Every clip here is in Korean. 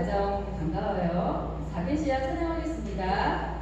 가정 반가워요. 사계시야 찬양하겠습니다.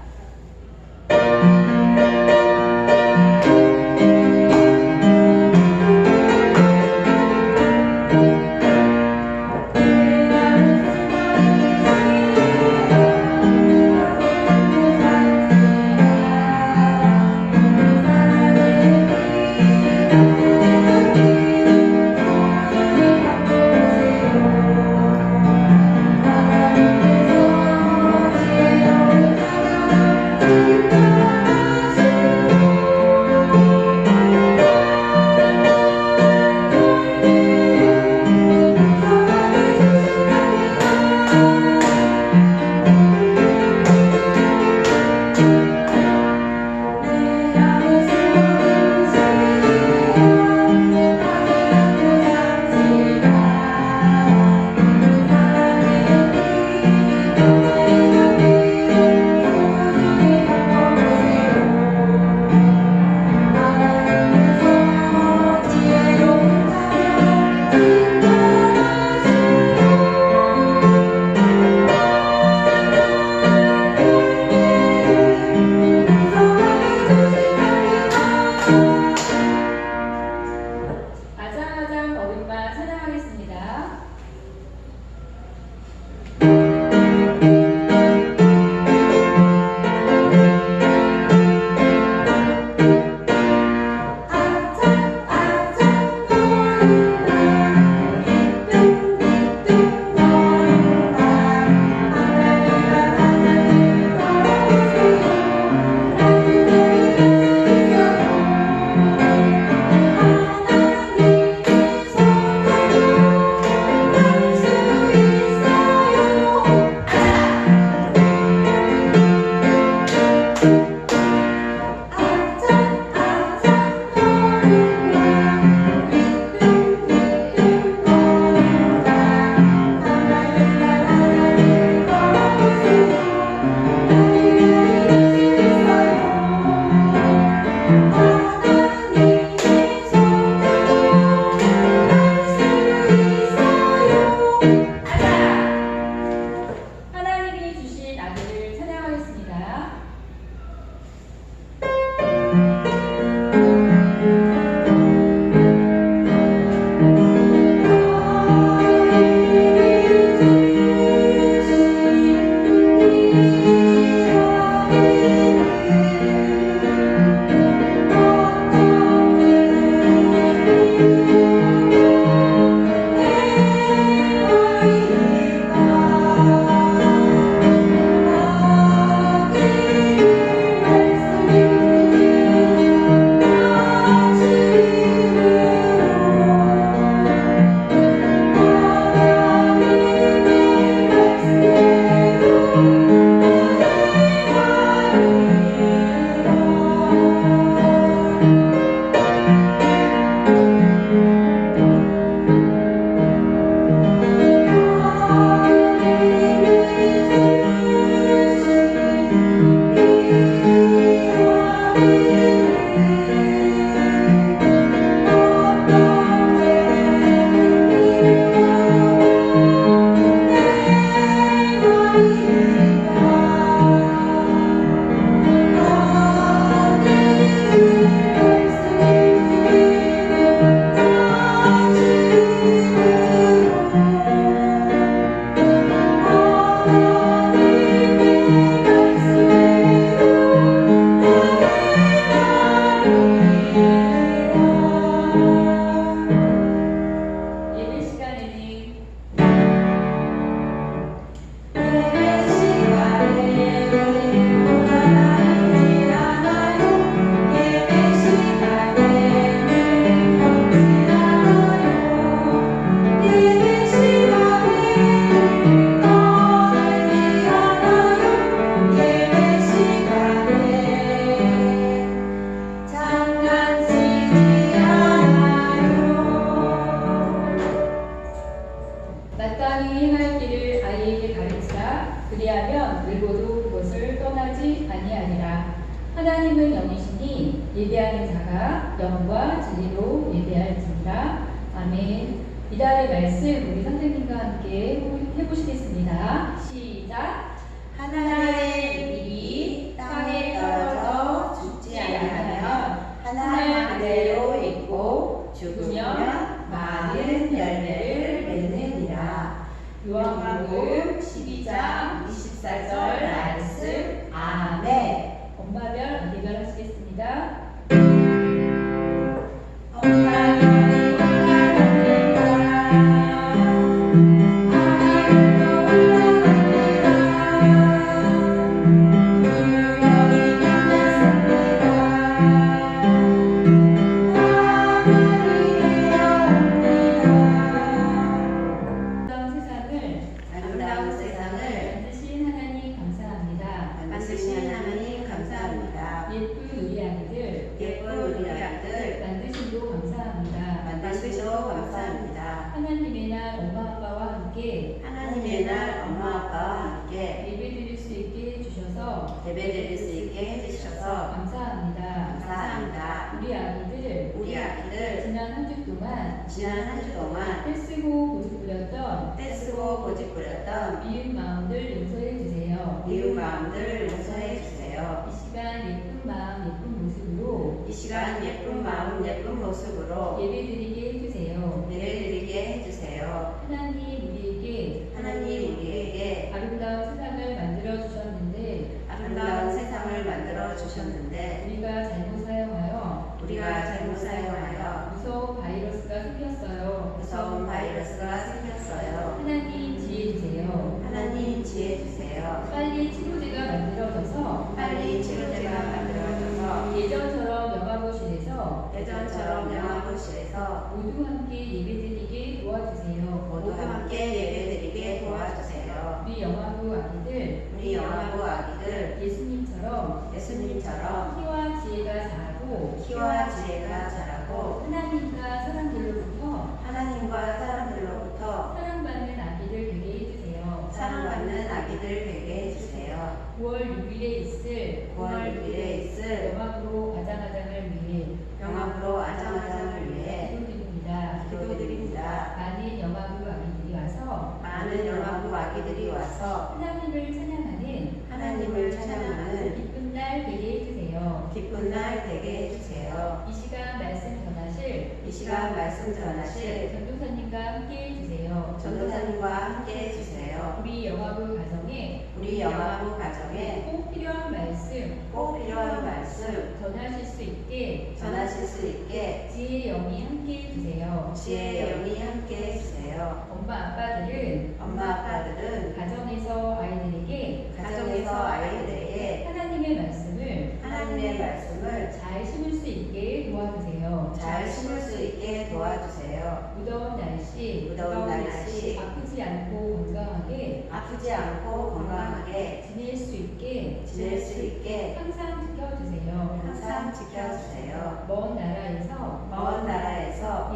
하나님은 영이시니 예배하는 자가 영과 진리로 예배할지니라. 아멘. 이달의 말씀 우리 선생님과 함께 해보시겠습니다. 시작! 하나님의 일이 땅에 떨어져 죽지 않으면 하나 그대로 있고 죽으면 많은 열매를 맺느니라. 요한복음 12장 24절 말씀. 아멘. 엄마별, 아기별 하시겠습니다. 아름다운 세상을 만드신 하나님 감사합니다. 만드신 하나님 감사합니다. 예쁜 우리 아기들, 예쁜 우리 아이들 만드신도 감사합니다. 만드시도 감사합니다. 하나님의 날 엄마 아빠와 함께 하나님의 날 엄마 아빠와 함께 예배드릴 수 있게 해주셔서 예배드릴 수 있게 해주셔서 감사합니다. 감사합니다. 우리 아기들 지난 한 주 동안 떼쓰고 고집 부렸던 떼쓰고 고집 부렸던 미운 마음들 용서해 주세요. 미운 마음들 용서해 주세요. 이 시간 예쁜 마음 예쁜 모습으로 이 시간 예쁜 마음 예쁜 모습으로 예배드리게 해주세요. 예배드리게 해주세요. 하나님 우리에게 아름다운 세상을 만들어 주셨는데 우리가 잘못 사용하여 무서운 바이러스가 생겼어요. 하나님 지혜 주세요. 하나님 지혜 주세요. 빨리 치료제가 만들어져서 예전처럼 영화보실에서 모두 함께 예배드리게 도와주세요. 우리 영화부 아기들 예수님처럼 키와 지혜가 자라고 하나님과 사람들로부터 사랑받는 아기들 되게 해주세요. 9월 6일에 있을 영화부로 아장아장을 위해 기도드립니다. 많은 영화부 아기들이 와서 하나님을 찬양하는 기쁜 날 되게 해주세요. 이 시간 말씀 전하실 전도사님과 함께 해주세요. 우리 영화부 가정에 꼭 필요한 말씀 전하실 수 있게 지혜의 영이 함께 해주세요. 엄마 아빠들은 가정에서 아이들에게 하나님의 말씀을 잘 심을 수 있게 도와주세요. 무더운 날씨 아프지 않고 건강하게 지낼 수 있게 항상 지켜주세요. 먼 나라에서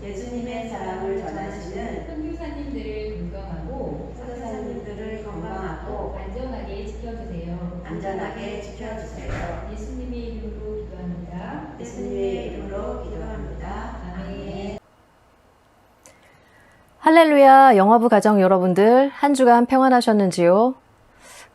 예수님의 사랑을 전하시는 선교사님들을 건강하고 안전하게 지켜주세요. 예수님의 이름으로 기도합니다. 아멘. 할렐루야, 영화부 가정 여러분들, 한 주간 평안하셨는지요?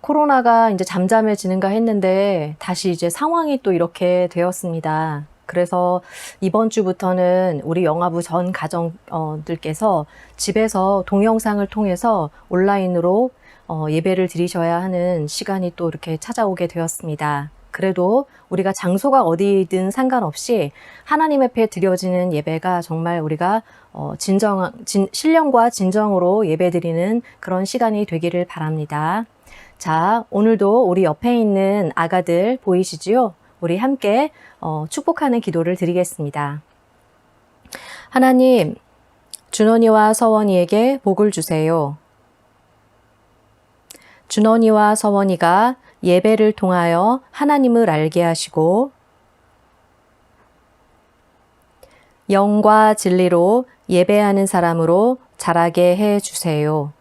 코로나가 이제 잠잠해지는가 했는데 다시 이제 상황이 또 이렇게 되었습니다. 그래서 이번 주부터는 우리 영화부 전 가정들께서 집에서 동영상을 통해서 온라인으로 예배를 드리셔야 하는 시간이 또 이렇게 찾아오게 되었습니다. 그래도 우리가 장소가 어디든 상관없이 하나님 앞에 드려지는 예배가 정말 우리가 신령과 진정으로 예배드리는 그런 시간이 되기를 바랍니다. 자, 오늘도 우리 옆에 있는 아가들 보이시지요? 우리 함께 축복하는 기도를 드리겠습니다. 하나님, 준원이와 서원이에게 복을 주세요. 준원이와 서원이가 예배를 통하여 하나님을 알게 하시고 영과 진리로 예배하는 사람으로 자라게 해 주세요.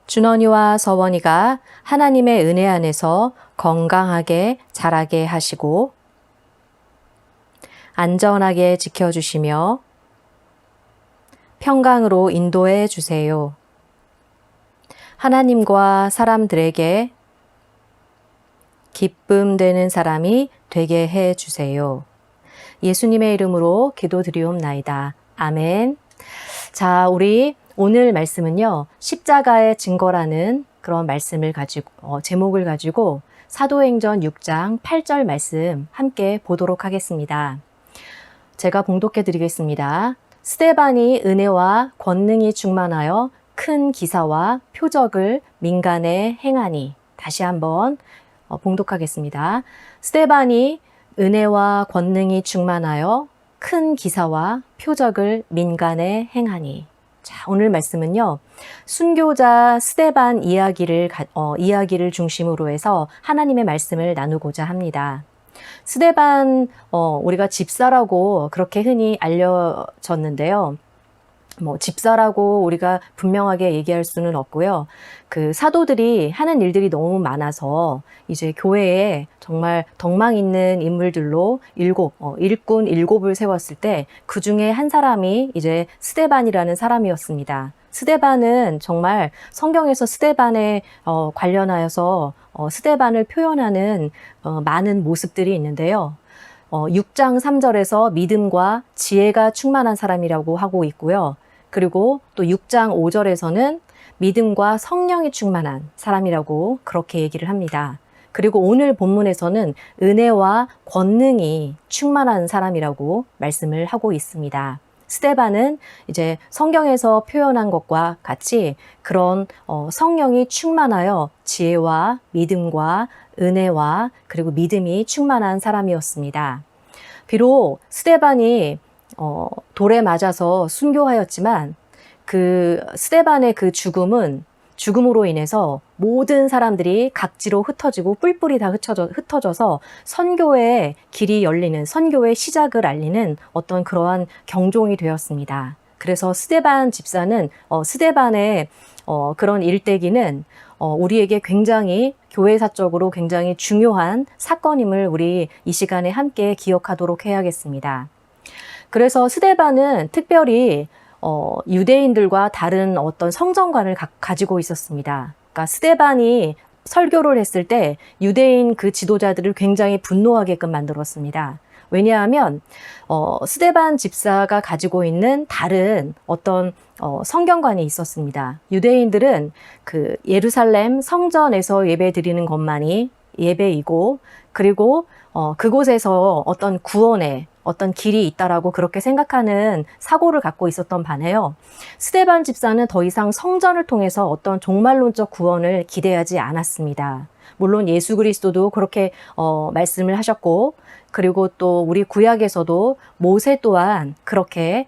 준원이와 서원이가 하나님의 은혜 안에서 건강하게 자라게 하시고 안전하게 지켜주시며 평강으로 인도해 주세요. 하나님과 사람들에게 기쁨 되는 사람이 되게 해 주세요. 예수님의 이름으로 기도드리옵나이다. 아멘. 자, 우리 오늘 말씀은요, 십자가의 증거라는 그런 말씀을 가지고, 제목을 가지고 사도행전 6장 8절 말씀 함께 보도록 하겠습니다. 제가 봉독해 드리겠습니다. 스데반이 은혜와 권능이 충만하여 큰 기사와 표적을 민간에 행하니. 다시 한번 봉독하겠습니다. 스데반이 은혜와 권능이 충만하여 큰 기사와 표적을 민간에 행하니. 자, 오늘 말씀은요, 순교자 스데반 이야기를 중심으로 해서 하나님의 말씀을 나누고자 합니다. 스데반, 우리가 집사라고 그렇게 흔히 알려졌는데요. 집사라고 우리가 분명하게 얘기할 수는 없고요. 그 사도들이 하는 일들이 너무 많아서 이제 교회에 정말 덕망 있는 인물들로 일꾼 7을 세웠을 때 그 중에 한 사람이 이제 스데반이라는 사람이었습니다. 스데반은 정말 성경에서 스데반에 관련하여서 스데반을 표현하는 많은 모습들이 있는데요. 6장 3절에서 믿음과 지혜가 충만한 사람이라고 하고 있고요. 그리고 또 6장 5절에서는 믿음과 성령이 충만한 사람이라고 그렇게 얘기를 합니다. 그리고 오늘 본문에서는 은혜와 권능이 충만한 사람이라고 말씀을 하고 있습니다. 스데반은 이제 성경에서 표현한 것과 같이 그런 성령이 충만하여 지혜와 믿음과 은혜와 그리고 믿음이 충만한 사람이었습니다. 비록 스데반이 돌에 맞아서 순교하였지만 그 스데반의 그 죽음으로 인해서 모든 사람들이 각지로 흩어지고 뿔뿔이 다 흩어져서 선교의 길이 열리는, 선교의 시작을 알리는 어떤 그러한 경종이 되었습니다. 그래서 스데반 집사는 스데반의 그런 일대기는 우리에게 굉장히 교회사적으로 굉장히 중요한 사건임을 우리 이 시간에 함께 기억하도록 해야겠습니다. 그래서 스데반은 특별히 유대인들과 다른 어떤 성정관을 가지고 있었습니다. 그러니까 스데반이 설교를 했을 때 유대인 그 지도자들을 굉장히 분노하게끔 만들었습니다. 왜냐하면 스데반 집사가 가지고 있는 다른 어떤 성경관이 있었습니다. 유대인들은 그 예루살렘 성전에서 예배 드리는 것만이 예배이고, 그리고 그곳에서 어떤 구원의 어떤 길이 있다라고 그렇게 생각하는 사고를 갖고 있었던 반에요. 스데반 집사는 더 이상 성전을 통해서 어떤 종말론적 구원을 기대하지 않았습니다. 물론 예수 그리스도도 그렇게 말씀을 하셨고, 그리고 또 우리 구약에서도 모세 또한 그렇게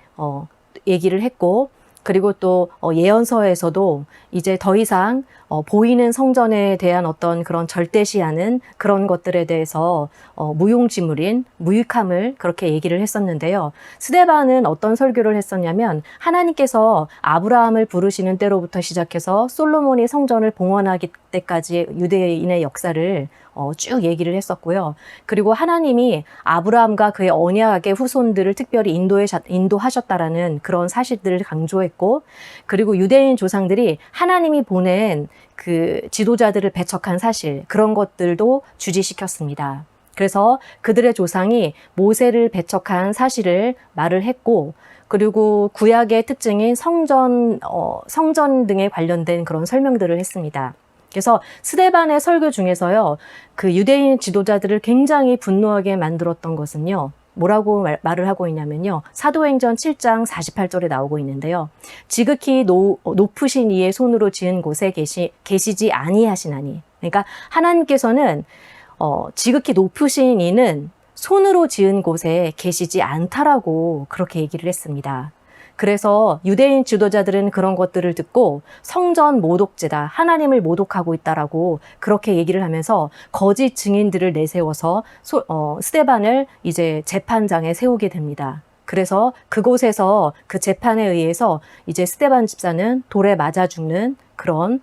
얘기를 했고, 그리고 또 예언서에서도 이제 더 이상 보이는 성전에 대한 어떤 그런 절대시하는 그런 것들에 대해서 무용지물인 무익함을 그렇게 얘기를 했었는데요. 스데반은 어떤 설교를 했었냐면, 하나님께서 아브라함을 부르시는 때로부터 시작해서 솔로몬이 성전을 봉헌하기 때까지 유대인의 역사를 쭉 얘기를 했었고요. 그리고 하나님이 아브라함과 그의 언약의 후손들을 특별히 인도하셨다라는 그런 사실들을 강조했고, 그리고 유대인 조상들이 하나님이 보낸 그 지도자들을 배척한 사실, 그런 것들도 주지시켰습니다. 그래서 그들의 조상이 모세를 배척한 사실을 말을 했고, 그리고 구약의 특징인 성전 등에 관련된 그런 설명들을 했습니다. 그래서 스데반의 설교 중에서요, 그 유대인 지도자들을 굉장히 분노하게 만들었던 것은요, 뭐라고 말을 하고 있냐면요, 사도행전 7장 48절에 나오고 있는데요. 지극히 높으신 이의 손으로 지은 곳에 계시지 아니하시나니. 그러니까 하나님께서는 지극히 높으신 이는 손으로 지은 곳에 계시지 않다라고 그렇게 얘기를 했습니다. 그래서 유대인 지도자들은 그런 것들을 듣고 성전 모독죄다, 하나님을 모독하고 있다라고 그렇게 얘기를 하면서 거짓 증인들을 내세워서 스데반을 이제 재판장에 세우게 됩니다. 그래서 그곳에서 그 재판에 의해서 이제 스데반 집사는 돌에 맞아 죽는 그런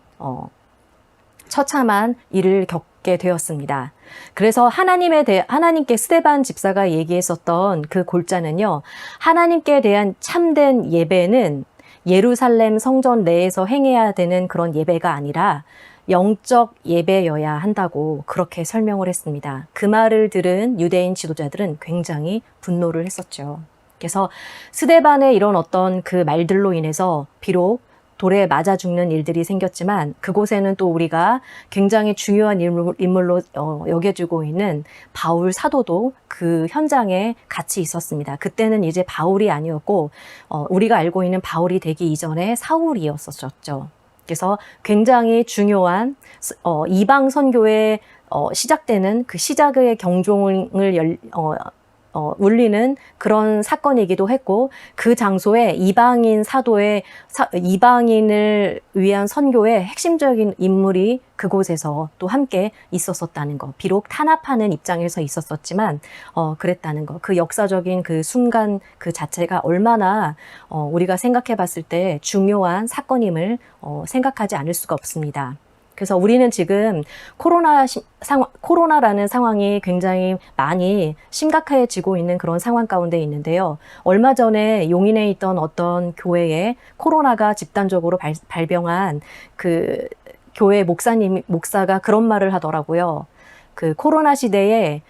처참한 일을 겪게 붙게 되었습니다. 그래서 하나님께 스데반 집사가 얘기했었던 그 골자는요, 하나님께 대한 참된 예배는 예루살렘 성전 내에서 행해야 되는 그런 예배가 아니라 영적 예배여야 한다고 그렇게 설명을 했습니다. 그 말을 들은 유대인 지도자들은 굉장히 분노를 했었죠. 그래서 스데반의 이런 어떤 그 말들로 인해서 비록 돌에 맞아 죽는 일들이 생겼지만 그곳에는 또 우리가 굉장히 중요한 인물로 여겨지고 있는 바울 사도도 그 현장에 같이 있었습니다. 그때는 이제 바울이 아니었고 우리가 알고 있는 바울이 되기 이전에 사울이었었죠. 그래서 굉장히 중요한 이방 선교의 시작되는 그 시작의 경종을 울리는 그런 사건이기도 했고, 그 장소에 이방인을 위한 선교의 핵심적인 인물이 그곳에서 또 함께 있었었다는 것. 비록 탄압하는 입장에서 있었었지만 그랬다는 것. 그 역사적인 그 순간 그 자체가 얼마나 우리가 생각해 봤을 때 중요한 사건임을 생각하지 않을 수가 없습니다. 그래서 우리는 지금 코로나라는 상황이 굉장히 많이 심각해지고 있는 그런 상황 가운데 있는데요. 얼마 전에 용인에 있던 어떤 교회에 코로나가 집단적으로 발병한 그 교회 목사가 그런 말을 하더라고요. 그 코로나 시대에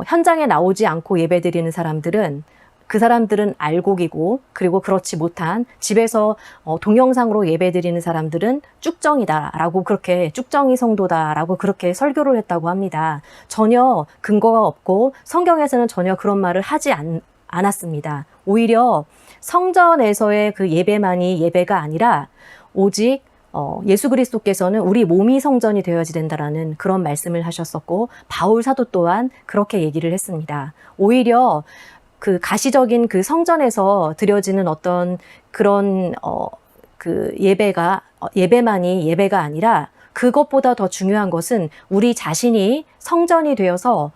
현장에 나오지 않고 예배드리는 사람들은 그 사람들은 알곡이고, 그리고 그렇지 못한 집에서 동영상으로 예배드리는 사람들은 쭉정이다라고, 그렇게 쭉정이 성도다라고 그렇게 설교를 했다고 합니다. 전혀 근거가 없고 성경에서는 전혀 그런 말을 하지 않았습니다. 오히려 성전에서의 그 예배만이 예배가 아니라 오직 예수 그리스도께서는 우리 몸이 성전이 되어야지 된다라는 그런 말씀을 하셨었고, 바울 사도 또한 그렇게 얘기를 했습니다. 오히려 그 가시적인 그 성전에서 드려지는 어떤 그런 그 예배만이 예배가 아니라, 그것보다 더 중요한 것은 우리 자신이 성전이 되어서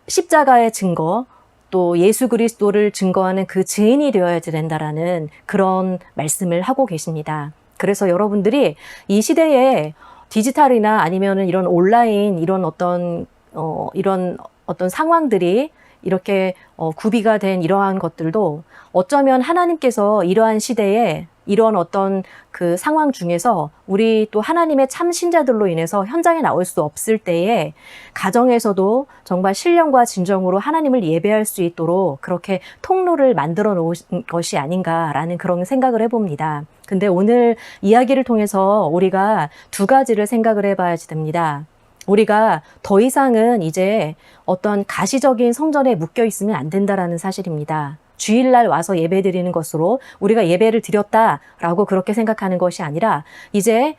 십자가의 증거, 또 예수 그리스도를 증거하는 그 증인이 되어야지 된다라는 그런 말씀을 하고 계십니다. 그래서 여러분들이 이 시대에 디지털이나 아니면은 이런 온라인 이런 어떤 상황들이 이렇게 구비가 된 이러한 것들도 어쩌면 하나님께서 이러한 시대에 이런 어떤 그 상황 중에서 우리 또 하나님의 참 신자들로 인해서 현장에 나올 수 없을 때에 가정에서도 정말 신령과 진정으로 하나님을 예배할 수 있도록 그렇게 통로를 만들어 놓으신 것이 아닌가라는 그런 생각을 해봅니다. 근데 오늘 이야기를 통해서 우리가 두 가지를 생각을 해봐야지 됩니다. 우리가 더 이상은 이제 어떤 가시적인 성전에 묶여 있으면 안 된다라는 사실입니다. 주일날 와서 예배 드리는 것으로 우리가 예배를 드렸다라고 그렇게 생각하는 것이 아니라, 이제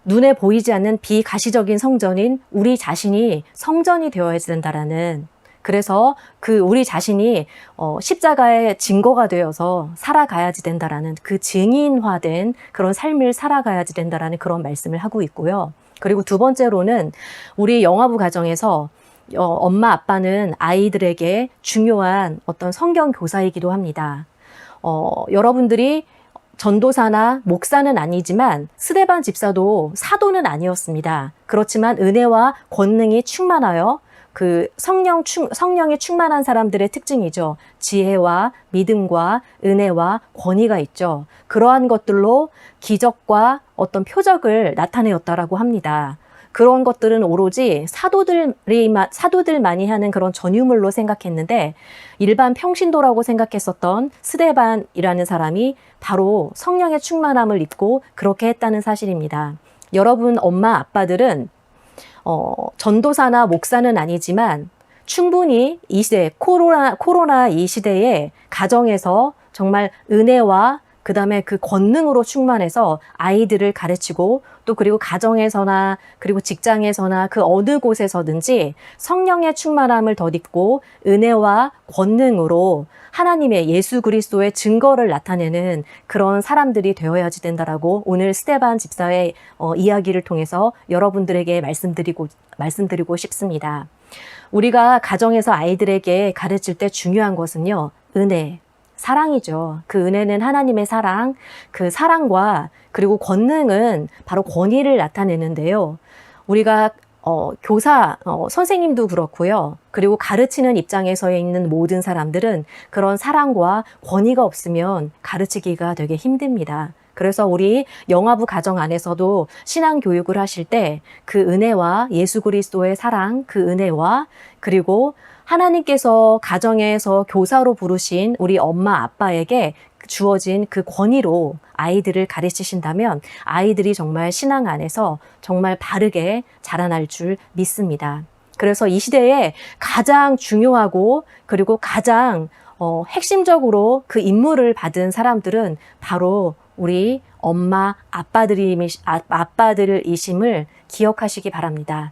눈에 보이지 않는 비가시적인 성전인 우리 자신이 성전이 되어야 된다라는, 그래서 그 우리 자신이 십자가의 증거가 되어서 살아가야지 된다라는, 그 증인화된 그런 삶을 살아가야지 된다라는 그런 말씀을 하고 있고요. 그리고 두 번째로는 우리 영화부 가정에서 엄마 아빠는 아이들에게 중요한 어떤 성경 교사이기도 합니다. 여러분들이 전도사나 목사는 아니지만 스데반 집사도 사도는 아니었습니다. 그렇지만 은혜와 권능이 충만하여 그 성령이 충만한 사람들의 특징이죠. 지혜와 믿음과 은혜와 권위가 있죠. 그러한 것들로 기적과 어떤 표적을 나타내었다라고 합니다. 그런 것들은 오로지 사도들만이 하는 그런 전유물로 생각했는데, 일반 평신도라고 생각했었던 스데반이라는 사람이 바로 성령의 충만함을 입고 그렇게 했다는 사실입니다. 여러분 엄마 아빠들은 전도사나 목사는 아니지만 충분히 이 시대, 코로나 이 시대에 가정에서 정말 은혜와 그 다음에 그 권능으로 충만해서 아이들을 가르치고, 또 그리고 가정에서나 그리고 직장에서나 그 어느 곳에서든지 성령의 충만함을 덧입고 은혜와 권능으로 하나님의 예수 그리스도의 증거를 나타내는 그런 사람들이 되어야지 된다라고 오늘 스데반 집사의 이야기를 통해서 여러분들에게 말씀드리고 싶습니다. 우리가 가정에서 아이들에게 가르칠 때 중요한 것은요, 은혜, 사랑이죠. 그 은혜는 하나님의 사랑, 그 사랑과 그리고 권능은 바로 권위를 나타내는데요. 우리가 교사, 선생님도 그렇고요. 그리고 가르치는 입장에서 있는 모든 사람들은 그런 사랑과 권위가 없으면 가르치기가 되게 힘듭니다. 그래서 우리 영화부 가정 안에서도 신앙 교육을 하실 때 그 은혜와 예수 그리스도의 사랑, 그 은혜와 그리고 하나님께서 가정에서 교사로 부르신 우리 엄마 아빠에게 주어진 그 권위로 아이들을 가르치신다면 아이들이 정말 신앙 안에서 정말 바르게 자라날 줄 믿습니다. 그래서 이 시대에 가장 중요하고 그리고 가장 핵심적으로 그 임무를 받은 사람들은 바로 우리 엄마 아빠들이심을 기억하시기 바랍니다.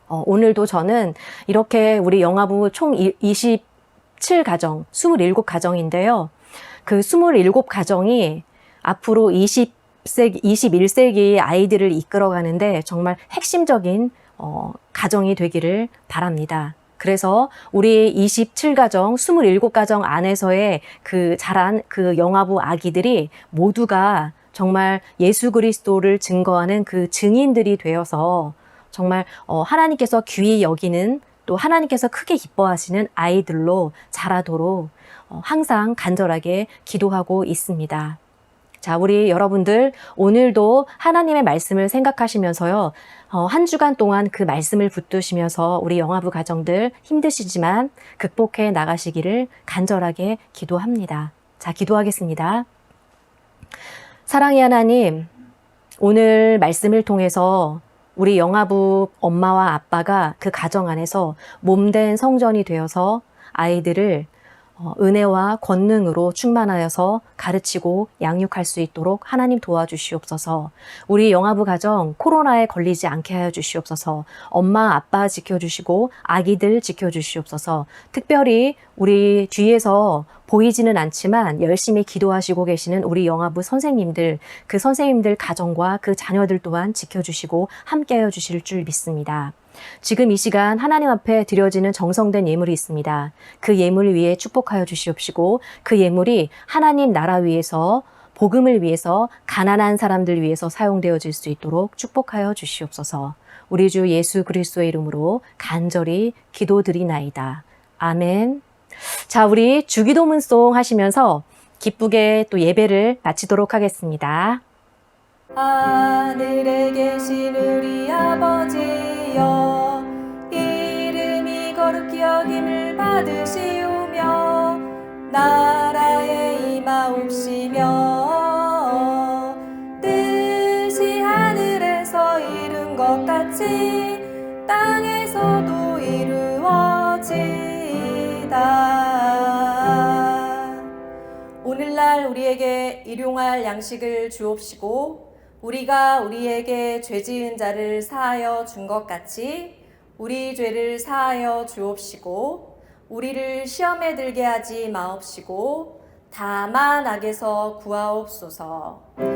오늘도 저는 이렇게 우리 영화부 총 27가정, 27가정인데요. 그 27가정이 앞으로 21세기 아이들을 이끌어가는데 정말 핵심적인 가정이 되기를 바랍니다. 그래서 우리 27가정, 27가정 안에서의 그 자란 그 영화부 아기들이 모두가 정말 예수 그리스도를 증거하는 그 증인들이 되어서 정말 하나님께서 귀히 여기는 또 하나님께서 크게 기뻐하시는 아이들로 자라도록 항상 간절하게 기도하고 있습니다. 자, 우리 여러분들 오늘도 하나님의 말씀을 생각하시면서요. 한 주간 동안 그 말씀을 붙드시면서 우리 영화부 가정들 힘드시지만 극복해 나가시기를 간절하게 기도합니다. 자, 기도하겠습니다. 사랑의 하나님, 오늘 말씀을 통해서 우리 영화부 엄마와 아빠가 그 가정 안에서 몸된 성전이 되어서 아이들을 은혜와 권능으로 충만하여서 가르치고 양육할 수 있도록 하나님 도와주시옵소서. 우리 영화부 가정 코로나에 걸리지 않게 하여 주시옵소서. 엄마 아빠 지켜주시고 아기들 지켜주시옵소서. 특별히 우리 뒤에서 보이지는 않지만 열심히 기도하시고 계시는 우리 영화부 선생님들, 그 선생님들 가정과 그 자녀들 또한 지켜주시고 함께하여 주실 줄 믿습니다. 지금 이 시간 하나님 앞에 드려지는 정성된 예물이 있습니다. 그 예물을 위해 축복하여 주시옵시고 그 예물이 하나님 나라 위해서 복음을 위해서 가난한 사람들 위해서 사용되어질 수 있도록 축복하여 주시옵소서. 우리 주 예수 그리스도의 이름으로 간절히 기도드리나이다. 아멘. 자, 우리 주기도문송 하시면서 기쁘게 또 예배를 마치도록 하겠습니다. 하늘에 계신 우리 아버지여, 이름이 거룩히 여김을 받으시오며 나라에 임하옵시며 뜻이 하늘에서 이룬 것 같이 땅에서도 이루어지이다. 오늘날 우리에게 일용할 양식을 주옵시고 우리가 우리에게 죄 지은 자를 사하여 준 것 같이 우리 죄를 사하여 주옵시고 우리를 시험에 들게 하지 마옵시고 다만 악에서 구하옵소서.